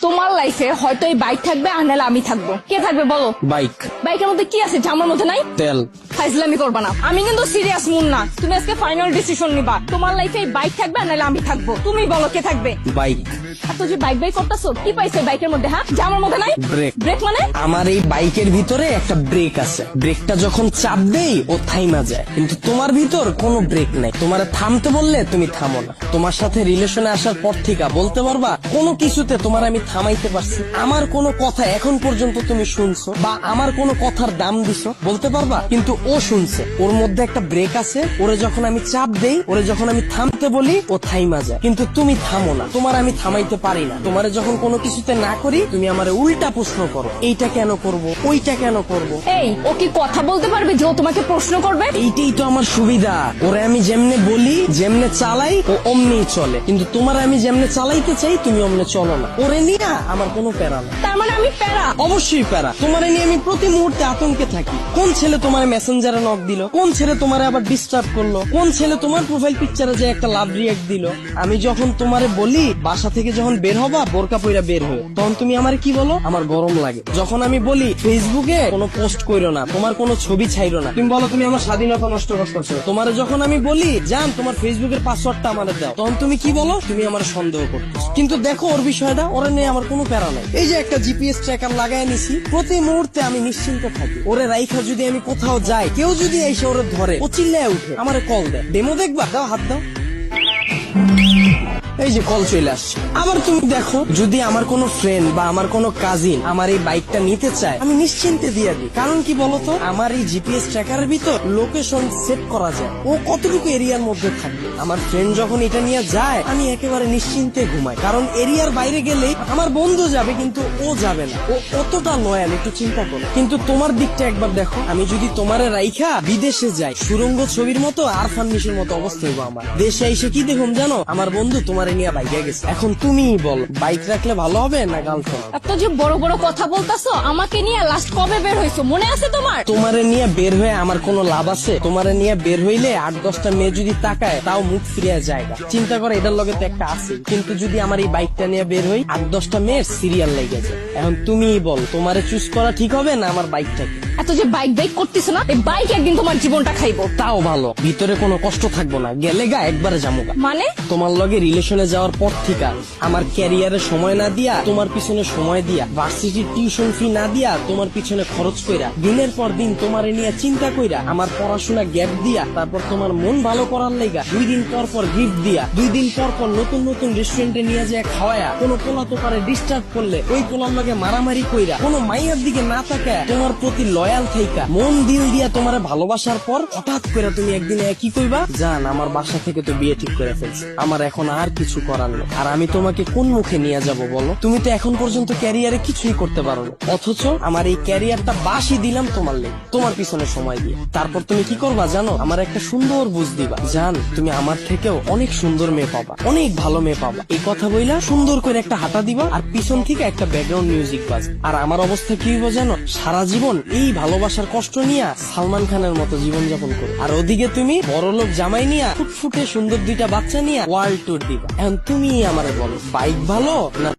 তোমার লাইফে হয়তো এই বাইক থাকবে আর নাহলে আমি থাকবো। কে থাকবে বলো? বাইক। বাইকের মধ্যে কি আছে আমার মধ্যে নাই? তেল। ফাইজলামি করবা না, আমি কিন্তু সিরিয়াস মুন না। তুমি আজকে ফাইনাল ডিসিশন নিবা, তোমার লাইফে এই বাইক থাকবে আর নাহলে আমি থাকবো। তুমি বলো কে থাকবে? বাইক। এত যে বাইক বাইক করতেছো, কি পাইছো বাইকের মধ্যে? হ্যাঁ, যে আমার মধ্যে নাই? ব্রেক। ব্রেক মানে? আমার এই বাইকের ভিতরে একটা ব্রেক আছে, ব্রেকটা যখন চাপ দেই ও থাইমা যায়, কিন্তু তোমার ভিতর কোনো ব্রেক নাই। তোমার থামতে বললে তুমি থামো না। তোমার সাথে রিলেশনে আসার পর থেকে বলতে পারবা কোনো কিছুতে তোমার আমি থামাইতে পারছি? আমার কোনো কথা এখন পর্যন্ত তুমি শুনছো বা আমার কোনো কথার দাম দিছো বলতে পারবা? কিন্তু ও শুনছে, ওর মধ্যে একটা ব্রেক আছে। ওরে যখন আমি চাপ দেই, ওরে যখন আমি থামতে বলি, ও থাইমা যায়, কিন্তু তুমি থামো না। তোমার আমি থামাইতে পারি না। তোমারে যখন কোনো কিছুতে না করি, তুমি আমারে উল্টা প্রশ্ন করো, এইটা কেন করব, ওইটা কেন করব। এই, ও কি কথা বলতে পারবে যে ও তোমাকে প্রশ্ন করবে? এইটাই তো আমার সুবিধা। ওরে আমি যেমনে বলি, যেমনে চালাই, ও অমনি চলে। কিন্তু তোমার আমি যেমনে চালাইতে চাই, তুমি অমনে চলো না। ওরে নিয়ে আমার কোনো প্যারা না। তার মানে আমি প্যারা? অবশ্যই প্যারা। তোমারে নিয়ে আমি প্রতি মুহূর্তে আতঙ্কে থাকি। কোন ছেলে তোমার মেসেঞ্জারে নক দিল, কোন ছেলে তোমারে আবার ডিস্টার্ব করলো, কোন ছেলে তোমার প্রোফাইল পিকচারে যে একটা লাভ রিয়াক্ট দিল। আমি যখন তোমারে বলি বাসা থেকে যখন বের হবা বোরকা পইরা বের হয়ে, তখন তুমি আমারে কি বলো? আমার গরম লাগে। যখন আমি বলি ফেসবুকে কোনো পোস্ট কইরো না, তোমার কোনো ছবি ছাইরো না, তুমি বলো তুমি আমার স্বাধীনতা নষ্ট করতেছো। তোমারে যখন আমি বলি জান তোমার ফেসবুকের পাসওয়ার্ডটা আমারে দাও, তখন তুমি কি বলো? তুমি আমার সন্দেহ করতেছো। কিন্তু দেখো ওর বিষয়টা, ওরে নিয়ে আমার কোনো প্যারা নাই। এই যে একটা জিপিএস ট্র্যাকার লাগাই নিছি, প্রতি মুহূর্তে আমি নিশ্চিন্ত থাকি। ওরে রাইখা যদি আমি কোথাও যাই, কেউ যদি এসে ওরে ধরে, ও চিল্লায় উঠে আমারে কল দেয়, ডেমো দেখবা? দাও, হাত দাও। এই যে কল চলে আসছে। আবার তুমি দেখো, যদি আমার কোনো ফ্রেন্ড বা আমার কোনো কাজিন আমার এই বাইকটা নিতে চায়, আমি নিশ্চিন্তে দিয়ে দিই। কারণ কি বলতো, আমার এই জিপিএস ট্র্যাকারের ভিতর লোকেশন সেট করা যায়, ও কতটুকু এরিয়ার মধ্যে থাকবে। আমার ফ্রেন্ড যখন এটা নিয়ে যায়, আমি একেবারে নিশ্চিন্তে ঘুমাই। কারণ এরিয়ার বাইরে গেলে আমার বন্ধু যাবে, কিন্তু ও যাবে না। ও কতটা লয়াল একটু চিন্তা করো। কিন্তু তোমার দিকটা একবার দেখো, আমি যদি তোমারে রাইখা বিদেশে যাই, সুরঙ্গ ছবির মতো আর ফান্নিশের মতো অবস্থা হইব আমার। দেশে এসে কি দেখুন জানো? আমার বন্ধু তোমার নিয়ে বাইকে গেছে। এখন তুমি বল, বাইক রাখলে ভালো হবে না গার্লফ্রেন্ড? এত যে বড় বড় কথা বলতাছো, আমাকে নিয়ে লাস্ট কবে বের হইছো মনে আছে তোমার? তোমারে নিয়ে বের হয়ে আমার কোনো লাভ আছে? তোমারে নিয়ে বের হইলে 8-10টা মেয়ে যদি তাকায়, তাও মুখ ফিরিয়ে যায় না। চিন্তা করে, এটার লগে তো একটা আছে। কিন্তু যদি আমার এই বাইকটা নিয়ে বের হই, 8-10টা মেয়ের সিরিয়াল লেগে যায়। এখন তুমি বল, তোমারে চুজ করা ঠিক হবে না আমার বাইকটাকে? এত যে বাইক বাইক করতেছো না, এই বাইক একদিন তোমার জীবনটা খাইবো। তাও ভালো, ভিতরে কোনো কষ্ট থাকবো না, গেলে গা একবারে জামুগা। মানে? তোমার লগে রিলেশনে যাওয়ার পর থেকে আমার ক্যারিয়ারে সময় না দিয়া, তোমার পিছনে সময় দিয়া, ভার্সিটির টিউশন ফি না দিয়া, তোমার পিছনে খরচ কইরা, দিনের পর দিন তোমারে নিয়ে চিন্তা কইরা, আমার পড়াশোনা গ্যাপ দিয়া, তারপর তোমার মন ভালো করার লেগা 2 দিন পর পর গিফট দিয়া, 2 দিন পর পর নতুন নতুন রেস্টুরেন্টে নিয়ে যায় খাওয়ায়া, কোনো পোলা তো পারে ডিস্টার্ব করলে ওই পোলার লগে মারামারি কইরা, কোনো মাইয়ার দিকে না তাকায় তোমার প্রতি লয়াল থাইকা, মন দিল দিয়া তোমারে ভালোবাসার পর হঠাৎ করে তুমি একদিন কি কইবা? জান আমার বাসা থেকে তো বিয়ে ঠিক করে ফেলছে, আমার এখন আর কিছু করার নেই। আর আমি তোমাকে কোন মুখে নিয়ে যাব বলো? তুমি তো এখন পর্যন্ত ক্যারিয়ারে কিছুই করতে পারো না, অথচ আমার এই ক্যারিয়ারটা বাসি দিলাম তোমার লেগে, তোমার পিছনে সময় দিয়ে। তারপর তুমি কি করবা জানো? আমার একটা সুন্দর বুঝ দিবা, জান তুমি আমার থেকেও অনেক সুন্দর মেয়ে পাবা, অনেক ভালো মেয়ে পাবা। এই কথা বইলা সুন্দর করে একটা হাঁটা দিবা, আর পিছন থেকে একটা ব্যাকগ্রাউন্ড মিউজিক বাজ। আর আমার অবস্থা কি হইব জানো? সারা জীবন এই ভালোবাসার কষ্ট নিয়ে সালমান খানের মতো জীবন যাপন করো। আর ওদিকে তুমি বড়লোক জামাই নিয়া, ফুটফুটে সুন্দর 2টা বাচ্চা নিয়ে ওয়ার্ল্ড ট্যুর দিবা। এখন তুমি আমারে বলো, বাইক ভালো না